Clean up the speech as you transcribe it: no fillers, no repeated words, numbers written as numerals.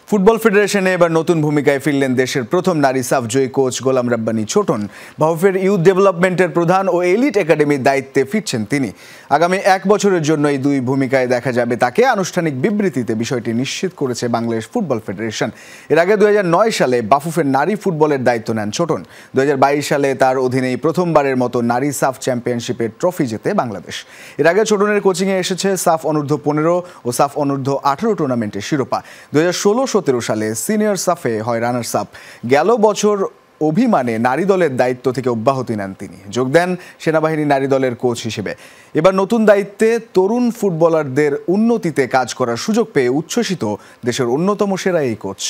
Football ফেডারেশনে এবার নতুন ভূমিকায় ফিরলেন দেশের প্রথম নারী সাফ জয়ী কোচ গোলাম রাব্বানী ছোটন। বাফুফের ইউথ ডেভেলপমেন্টের প্রধান ও এলিট একাডেমির দায়িত্বে ফিরছেন তিনি। আগামী 1 বছরের জন্য এই দুই ভূমিকায় দেখা যাবে তাকে। আনুষ্ঠানিক বিবৃতিতে বিষয়টি নিশ্চিত করেছে বাংলাদেশ ফুটবল ফেডারেশন। এর আগে 2009 সালে বাফুফের নারী ফুটবলের দায়িত্ব নেন ছোটন। 2022 সালে তার অধীনেই প্রথমবারের মতো নারী সাফ চ্যাম্পিয়নশিপের ট্রফি জেতে বাংলাদেশ। এর আগে ছোটনের কোচিংয়ে এসেছে সাফ অনূর্ধ্ব 15 ও সাফ অনূর্ধ্ব 18 টুর্নামেন্টের শিরোপা। 2016-17 সালে সিনিয়র সাফে হয় রানার্স আপ। গেল বছর অভিমানে নারী দলের দায়িত্ব থেকে অব্যাহতি নেন তিনি। যোগ দেন সেনাবাহিনী নারী দলের কোচ হিসেবে। এবার নতুন দায়িত্বে তরুণ ফুটবলারদের উন্নতিতে কাজ করার সুযোগ পেয়ে উচ্ছ্বসিত দেশের অন্যতম সেরা এই কোচ।